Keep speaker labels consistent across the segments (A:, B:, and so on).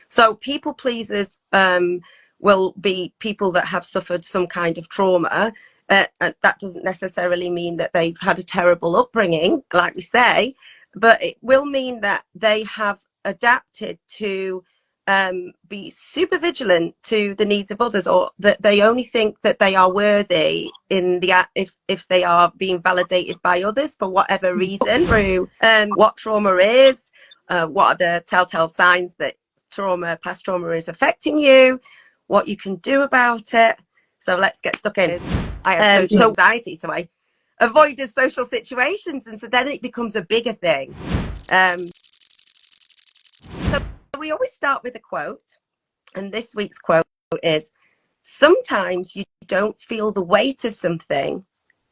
A: So people pleasers will be people that have suffered some kind of trauma. That doesn't necessarily mean that they've had a terrible upbringing, like we say, but it will mean that they have adapted to be super vigilant to the needs of others, or that they only think that they are worthy in the if they are being validated by others for whatever reason. Through what trauma is, what are the telltale signs that past trauma is affecting you, what you can do about it. So let's get stuck in. I have social anxiety, so I avoided social situations, and so then it becomes a bigger thing. So we always start with a quote, and this week's quote is, sometimes you don't feel the weight of something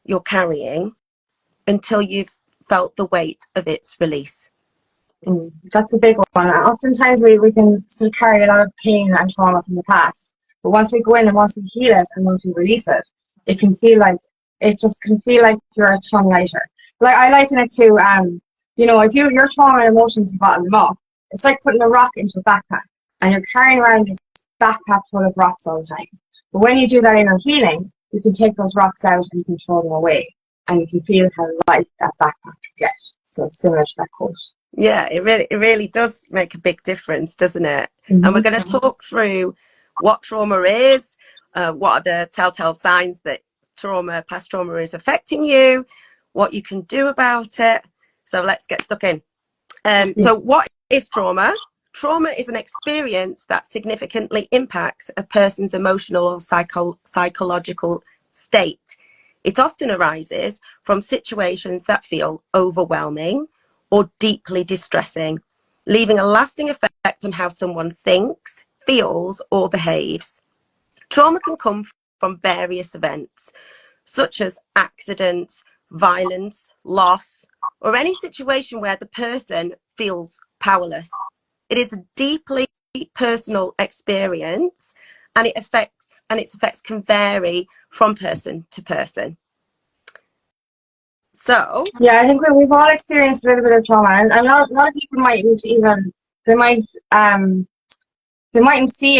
A: you're carrying until you've felt the weight of its release.
B: That's a big one. Oftentimes we can still carry a lot of pain and trauma from the past, but once we go in and once we heal it and once we release it, it can feel like you're a ton lighter. Like I liken it to if your trauma and emotions, you bottle them up, it's like putting a rock into a backpack and you're carrying around this backpack full of rocks all the time. But when you do that inner healing, you can take those rocks out and you can throw them away, and you can feel how light that backpack can get. So it's similar to that quote.
A: Yeah, it really does make a big difference, doesn't it? Mm-hmm. And we're going to talk through what trauma is, what are the telltale signs that past trauma is affecting you, what you can do about it. So let's get stuck in. So what is trauma? Trauma is an experience that significantly impacts a person's emotional or psychological state. It often arises from situations that feel overwhelming or deeply distressing, leaving a lasting effect on how someone thinks, feels, or behaves. Trauma can come from various events, such as accidents, violence, loss, or any situation where the person feels powerless. It is a deeply personal experience, and its effects can vary from person to person. So
B: yeah, I think we've all experienced a little bit of trauma, and a lot of people mightn't see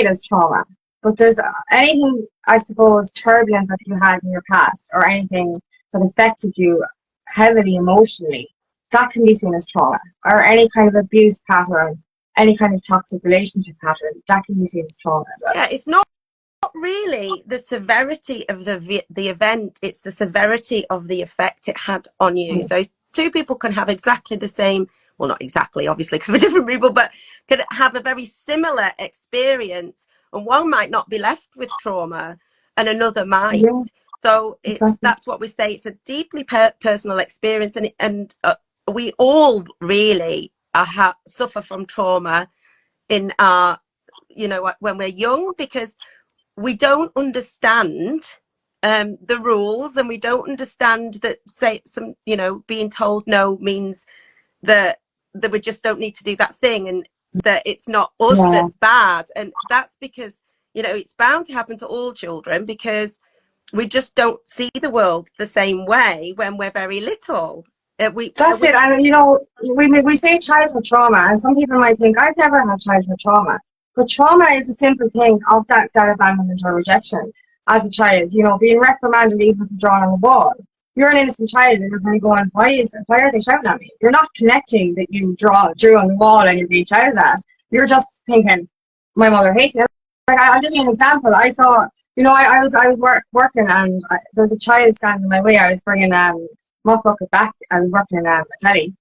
B: it as trauma. But there's anything, I suppose, turbulent that you had in your past, or anything that affected you heavily emotionally, that can be seen as trauma. Or any kind of abuse pattern, any kind of toxic relationship pattern, that can be seen as trauma as well.
A: Yeah, it's not really the severity of the event, it's the severity of the effect it had on you. So two people can have exactly the same, well, not exactly, obviously, because we're different people, but can have a very similar experience, and one might not be left with trauma and another might. Yeah. So that's what we say. It's a deeply personal experience, and we all really suffer from trauma in our, when we're young, because we don't understand the rules, and we don't understand that, say, being told no means that we just don't need to do that thing, and that it's not us that's bad. And that's because, it's bound to happen to all children, because we just don't see the world the same way when we're very little.
B: That's it. And we say childhood trauma, and some people might think, I've never had childhood trauma. But trauma is a simple thing of that abandonment or rejection as a child. Being reprimanded even if drawn on the wall. You're an innocent child, and you're kind of going, why are they shouting at me? You're not connecting that you drew on the wall and you're being shouted at. You're just thinking, my mother hates me. Like, I'll give you an example. I saw, I was working, and there was a child standing in my way. I was bringing mop bucket back. I was working in a telly,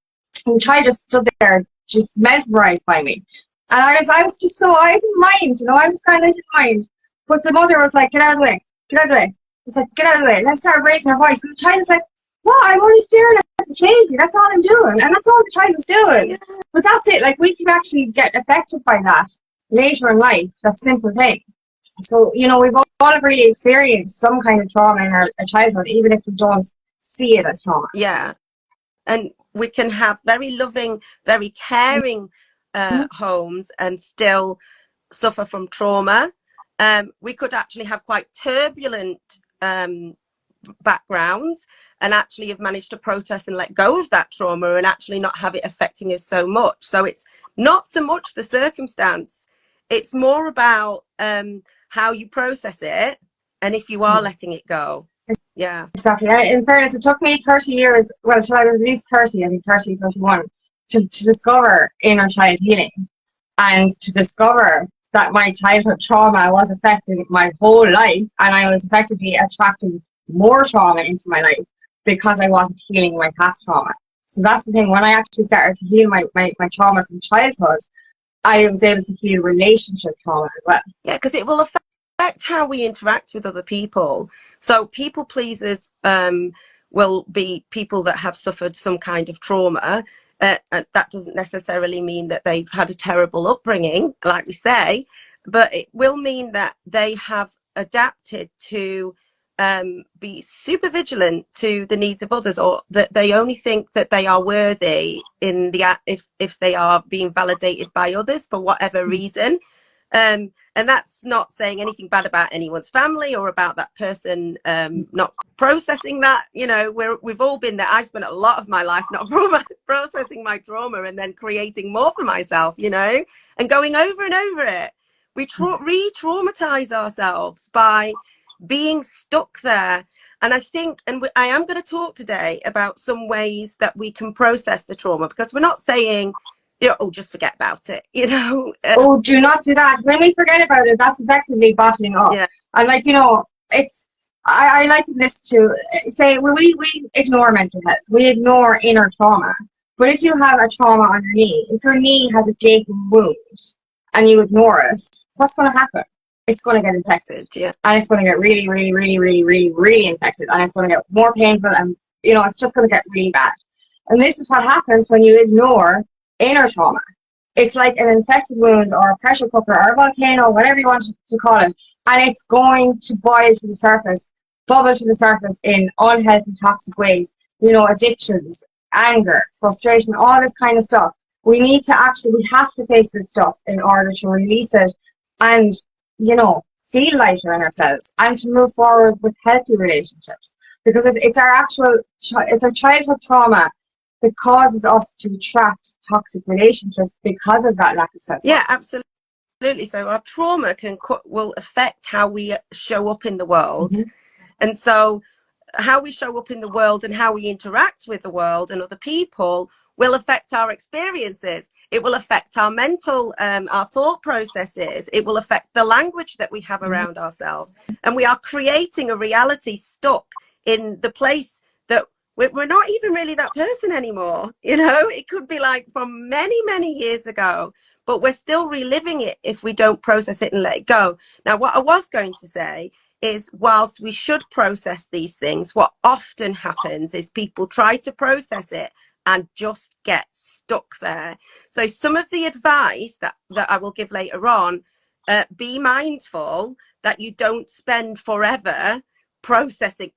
B: and the child just stood there, just mesmerized by me. And I was just so, I didn't mind, I was kind of didn't mind. But the mother was like, get out of the way, get out of the way. It's like, get out of the way. Let's start raising her voice. And the child is like, what? I'm only staring at this lady. That's all I'm doing. And that's all the child was doing. Yeah. But that's it. Like, we can actually get affected by that later in life, that simple thing. So, we've all really experienced some kind of trauma in our childhood, even if we don't see it as trauma.
A: Yeah. And we can have very loving, very caring homes and still suffer from trauma. We could actually have quite turbulent backgrounds and actually have managed to process and let go of that trauma and actually not have it affecting us so much. So it's not so much the circumstance, It's more about how you process it and if you are letting it go. Yeah.
B: Exactly. In fairness, it took me 30 years, well, till I was at least 30, I think 30, 31, to discover inner child healing and to discover that my childhood trauma was affecting my whole life, and I was effectively attracting more trauma into my life because I wasn't healing my past trauma. So that's the thing. When I actually started to heal my trauma from childhood, I was able to heal relationship trauma as well.
A: Yeah, because it will affect how we interact with other people. So people pleasers will be people that have suffered some kind of trauma. That doesn't necessarily mean that they've had a terrible upbringing, like we say, but it will mean that they have adapted to be super vigilant to the needs of others, or that they only think that they are worthy in the if they are being validated by others for whatever reason. And that's not saying anything bad about anyone's family or about that person not processing that. You know, we've all been there. I've spent a lot of my life not processing my trauma and then creating more for myself, you know, and going over and over it. We re-traumatize ourselves by being stuck there. And I think, I am going to talk today about some ways that we can process the trauma, because we're not saying, you know, oh, just forget about it, you know.
B: Oh, do not do that. When we forget about it, that's effectively bottling up.
A: Yeah.
B: And like, you know, I liken this to, say, we ignore mental health. We ignore inner trauma. But if you have a trauma on your knee, if your knee has a gaping wound and you ignore it, what's going to happen? It's going to get infected.
A: Yeah.
B: And it's going to get really, really, really, really, really, really infected. And it's going to get more painful, and, you know, it's just going to get really bad. And this is what happens when you ignore inner trauma. It's like an infected wound or a pressure cooker or a volcano, whatever you want to call it, and it's going to boil to the surface, bubble to the surface in unhealthy, toxic ways. You know, addictions, anger, frustration, all this kind of stuff. We have to face this stuff in order to release it and, you know, feel lighter in ourselves and to move forward with healthy relationships. Because it's our childhood trauma that causes us to attract toxic relationships because of that lack of self-worth.
A: Yeah, absolutely. So our trauma will affect how we show up in the world. Mm-hmm. And so how we show up in the world and how we interact with the world and other people will affect our experiences. It will affect our mental, our thought processes. It will affect the language that we have around ourselves. And we are creating a reality stuck in the place that we're not even really that person anymore. You know, it could be like from many, many years ago, but we're still reliving it if we don't process it and let it go. Now, what I was going to say is, whilst we should process these things, what often happens is people try to process it and just get stuck there. So some of the advice that I will give later on, be mindful that you don't spend forever processing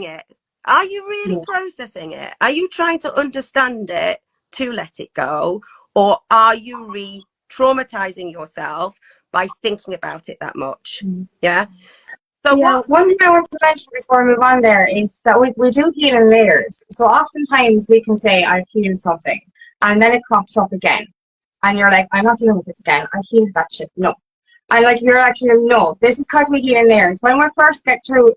A: it. Are you really processing it? Are you trying to understand it to let it go? Or are you re-traumatizing yourself by thinking about it that much? Yeah. So
B: one thing I want to mention before we move on there is that we do heal in layers. So oftentimes we can say, I've healed something, and then it crops up again. And you're like, I'm not dealing with this again. I healed that shit. No. And like, you're actually, no. This is because we heal in layers. When we're first starting to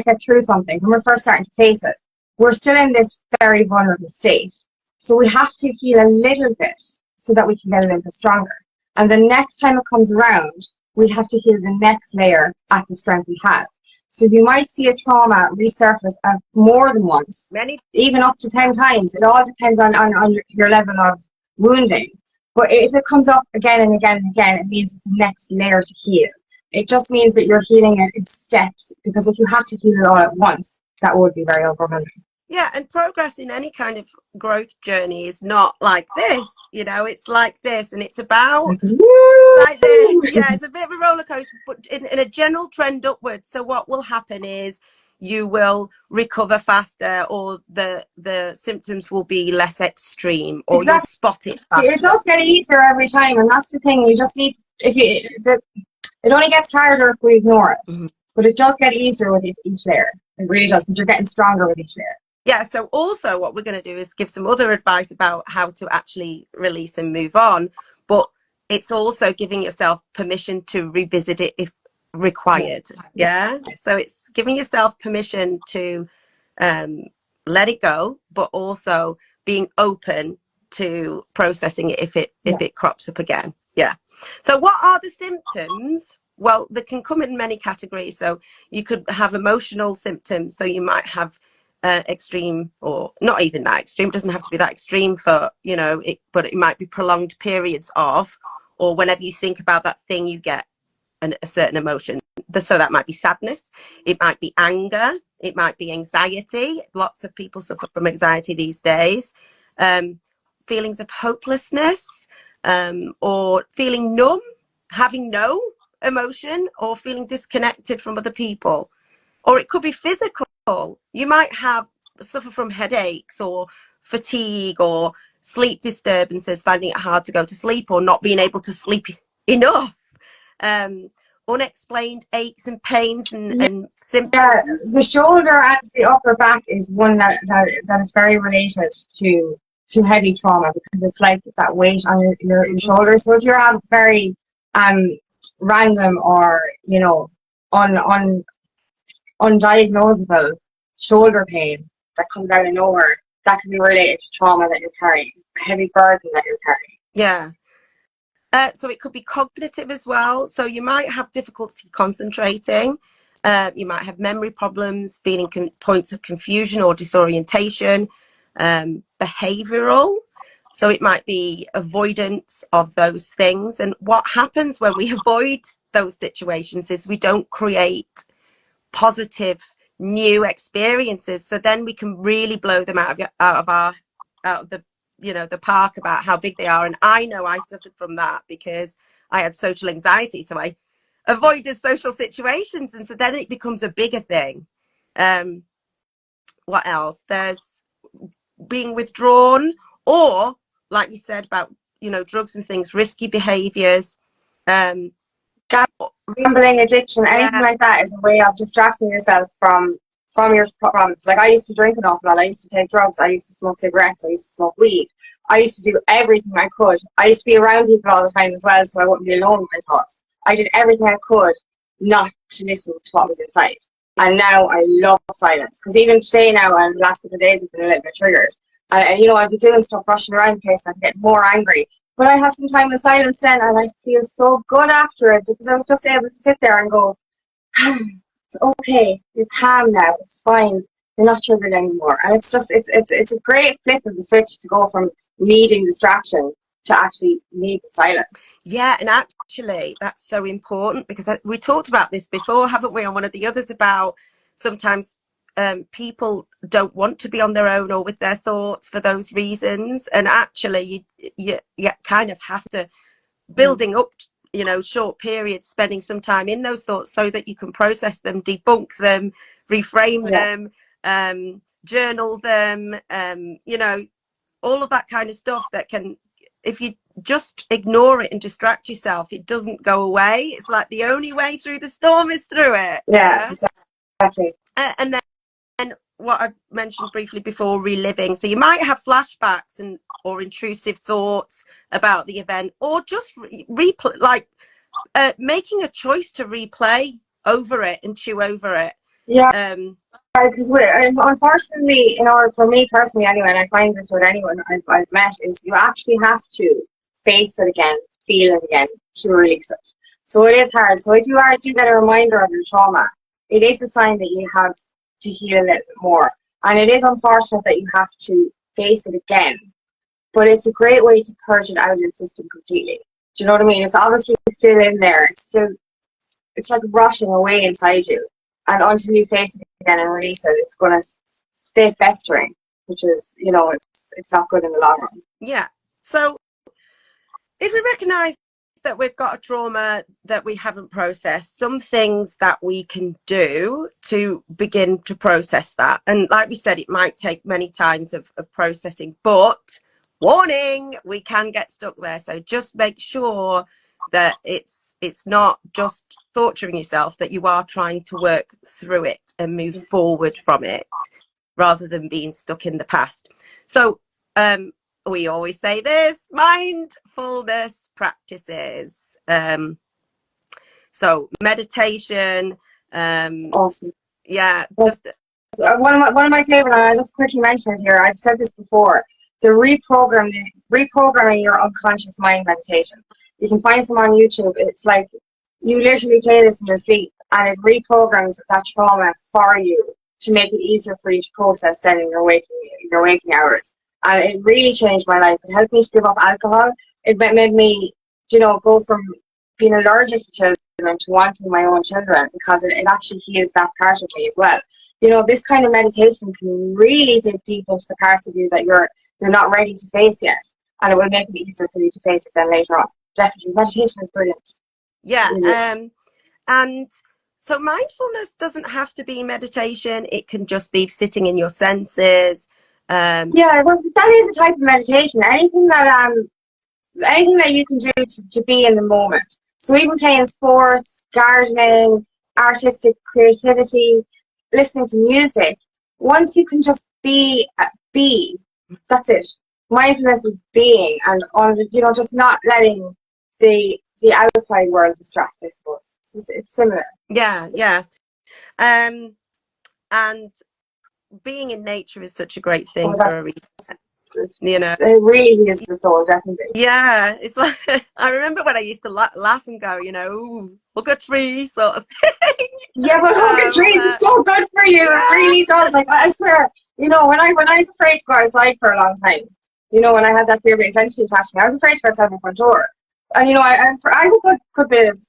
B: get through something, when we're first starting to face it, we're still in this very vulnerable state. So we have to heal a little bit so that we can get a little bit stronger. And the next time it comes around, we have to heal the next layer at the strength we have. So you might see a trauma resurface more than once, even up to 10 times. It all depends on your level of wounding. But if it comes up again and again and again, it means it's the next layer to heal. It just means that you're healing it in steps, because if you had to heal it all at once, that would be very overwhelming.
A: Yeah, and progress in any kind of growth journey is not like this, you know, it's like this, and it's about like this. Yeah, it's a bit of a roller coaster, but in a general trend upwards. So what will happen is you will recover faster, or the symptoms will be less extreme, or you'll spot it faster.
B: It does get easier every time, and that's the thing. You just need, it only gets harder if we ignore it, but it does get easier with each layer. It really does, because you're getting stronger with each layer.
A: Yeah, so also what we're going to do is give some other advice about how to actually release and move on. But it's also giving yourself permission to revisit it if required. Yeah. So it's giving yourself permission to let it go, but also being open to processing it if it crops up again. Yeah. So what are the symptoms? Well, they can come in many categories. So you could have emotional symptoms. So you might have extreme, or not even that extreme. It doesn't have to be that extreme for, you know, but it might be prolonged periods of, or whenever you think about that thing, you get a certain emotion. So that might be sadness. It might be anger. It might be anxiety. Lots of people suffer from anxiety these days. Feelings of hopelessness, or feeling numb, having no emotion, or feeling disconnected from other people. Or it could be physical. You might suffer from headaches or fatigue or sleep disturbances, finding it hard to go to sleep or not being able to sleep enough. Unexplained aches and pains and symptoms.
B: Yeah, the shoulder and the upper back is one that is very related to heavy trauma, because it's like that weight on your shoulder. So if you have very random or, you know, undiagnosable shoulder pain that comes out of nowhere, that can be related to trauma that you're carrying, a heavy burden that you're carrying.
A: Yeah. So it could be cognitive as well. So you might have difficulty concentrating. You might have memory problems, feeling points of confusion or disorientation. Behavioral. So it might be avoidance of those things. And what happens when we avoid those situations is we don't create positive new experiences. So then we can really blow them out of the, you know, the park about how big they are. And I know I suffered from that because I had social anxiety. So I avoided social situations. And so then it becomes a bigger thing. What else? There's being withdrawn, or like you said about, you know, drugs and things, risky behaviors.
B: Gambling, addiction, anything like that is a way of distracting yourself from your problems. Like, I used to drink an awful lot. I used to take drugs. I used to smoke cigarettes. I used to smoke weed. I used to do everything I could. I used to be around people all the time as well, so I wouldn't be alone with my thoughts. I did everything I could not to listen to what was inside. And now I love silence, because even today now, and the last couple of days, I've been a little bit triggered. And you know, I've been doing stuff, rushing around the place, and I'm getting more angry. But I have some time in silence then, and I feel so good after it, because I was just able to sit there and go, it's okay, you're calm now, it's fine, you're not triggered anymore. And it's just, it's a great flip of the switch to go from needing distraction to actually need silence.
A: Yeah, and actually that's so important, because we talked about this before, haven't we, on one of the others, about sometimes people don't want to be on their own or with their thoughts for those reasons, and actually you kind of have to building up, you know, short periods, spending some time in those thoughts so that you can process them, debunk them, reframe them, journal them, you know, all of that kind of stuff that can, if you just ignore it and distract yourself, it doesn't go away. It's like the only way through the storm is through it.
B: Yeah, exactly.
A: And then what I've mentioned briefly before, reliving. So you might have flashbacks or intrusive thoughts about the event, or just replay, like making a choice to replay over it and chew over it.
B: Yeah, because unfortunately, in order, for me personally anyway, and I find this with anyone I've met, is you actually have to face it again, feel it again to release it. So it is hard. So if you do get a reminder of your trauma, it is a sign that you have to heal a little bit more. And it is unfortunate that you have to face it again, but it's a great way to purge it out of your system completely. Do you know what I mean? It's obviously still in there. It's like rotting away inside you. And until you face it again and release it, it's going to stay festering, which is, you know, it's not good in the long run.
A: Yeah. So if we recognize that we've got a trauma that we haven't processed, some things that we can do to begin to process that. And like we said, it might take many times of processing, but warning, we can get stuck there. So just make sure that it's not just torturing yourself, that you are trying to work through it and move forward from it rather than being stuck in the past. So we always say this, mindfulness practices. So meditation,
B: Awesome.
A: yeah,
B: Well,
A: just
B: one of my favorite, and I just quickly mentioned it here, I've said this before, the reprogramming your unconscious mind meditation. You can find some on YouTube. It's like you literally play this in your sleep, and it reprograms that trauma for you to make it easier for you to process then in your waking hours. And it really changed my life. It helped me to give up alcohol. It made me, go from being allergic to children to wanting my own children, because it actually heals that part of me as well. This kind of meditation can really dig deep into the parts of you that you're not ready to face yet, and it will make it easier for you to face it then later on. Definitely, meditation is brilliant.
A: yeah. And so mindfulness doesn't have to be meditation. It can just be sitting in your senses.
B: Yeah, well, that is a type of meditation. Anything that you can do to be in the moment. So even playing sports, gardening, artistic creativity, listening to music. Once you can just be, that's it. Mindfulness is being, and just not letting the outside world distract, I suppose. It's similar.
A: Yeah. And being in nature is such a great thing for a reason.
B: It really is the soul, definitely.
A: Yeah, it's like I remember when I used to laugh and go, ooh, look at trees, sort of thing.
B: Yeah, but hug trees is so good for you. Yeah. It really does. Like, I swear, when I was afraid to go outside for a long time, when I had that fear of essentially attachment, I was afraid to go outside my front door. And I have a good bit of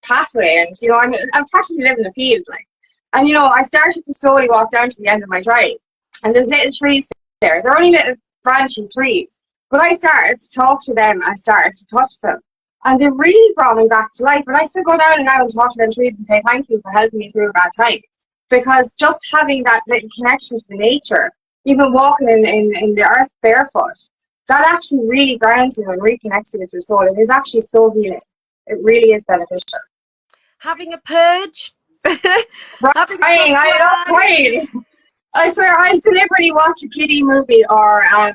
B: pathway, and I'm practically living in the field, like. And I started to slowly walk down to the end of my drive, and there's little trees there. They're only little branching trees, but I started to talk to them and started to touch them. And they really brought me back to life. And I still go down and now and talk to them trees and say thank you for helping me through a bad time. Because just having that little connection to the nature, even walking in the earth barefoot, that actually really grounds you and reconnects you with your soul. It is actually so healing. It really is beneficial.
A: Having a purge.
B: Crying. I love crying. I swear, I deliberately watch a kiddie movie or a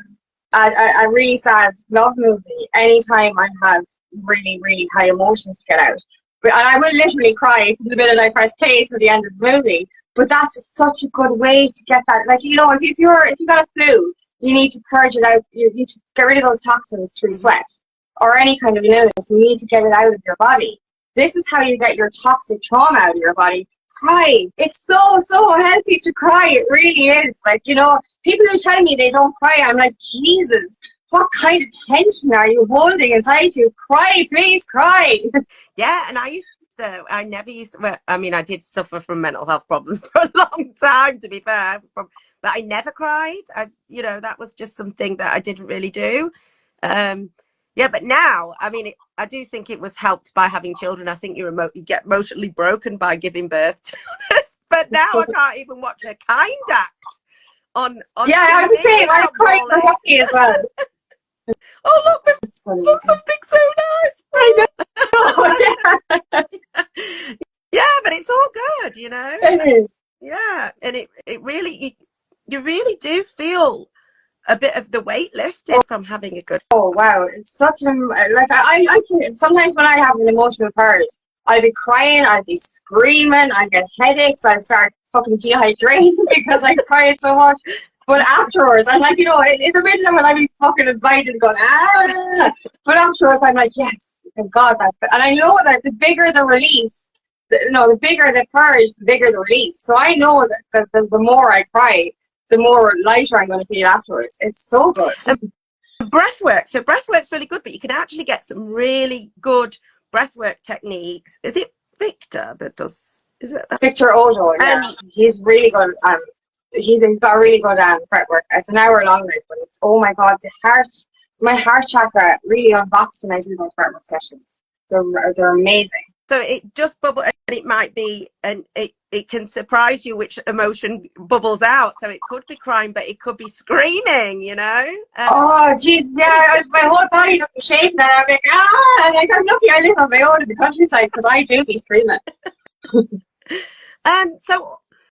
B: really sad love movie anytime I have really, really high emotions to get out. And I will literally cry from the minute I press play to the end of the movie. But that's such a good way to get that. Like, if you got a flu, you need to purge it out. You need to get rid of those toxins through sweat or any kind of illness. You need to get it out of your body. This is how you get your toxic trauma out of your body. Cry. It's so healthy to cry. It really is. Like, people who tell me they don't cry, I'm like, Jesus, what kind of tension are you holding inside you? Cry, please cry.
A: Yeah, and I never used to, well, I mean, I did suffer from mental health problems for a long time, to be fair, but I never cried. That was just something that I didn't really do. Yeah, but now, I mean, I do think it was helped by having children. I think you get emotionally broken by giving birth, to be honest. But now I can't even watch a kind act on
B: yeah,
A: TV
B: I'm the same. I cried for Hockey as well.
A: Oh, look, they've done something so nice.
B: I know.
A: Yeah, but it's all good,
B: It is.
A: Yeah, and it really, you really do feel a bit of the weight lifted from having a good.
B: Oh wow, it's such I can sometimes when I have an emotional purge, I'll be crying, I'll be screaming, I get headaches, I start fucking dehydrating because I cried so much. But afterwards, I'm like, in the middle of it, I'll be fucking invited and going, ah. But afterwards, I'm like, yes, thank God. And I know that the bigger the release, the bigger the purge, the bigger the release. So I know that the more I cry, the more lighter I'm going to feel afterwards. It's so good.
A: Breath work. So breath work's really good, but you can actually get some really good breath work techniques. Is it Victor that does? Is it
B: Victor Odo? Yeah, he's really good. He's got a really good breath work. It's an hour long, but it's, oh my God, my heart chakra really unlocks when I do those breath work sessions. They're amazing.
A: So it just bubbles, and it might be, and it can surprise you which emotion bubbles out. So it could be crying, but it could be screaming,
B: Oh, geez, yeah, my whole body doesn't shake now. I'm like, ah, and I'm lucky I live on my own in the countryside because I do be screaming.
A: So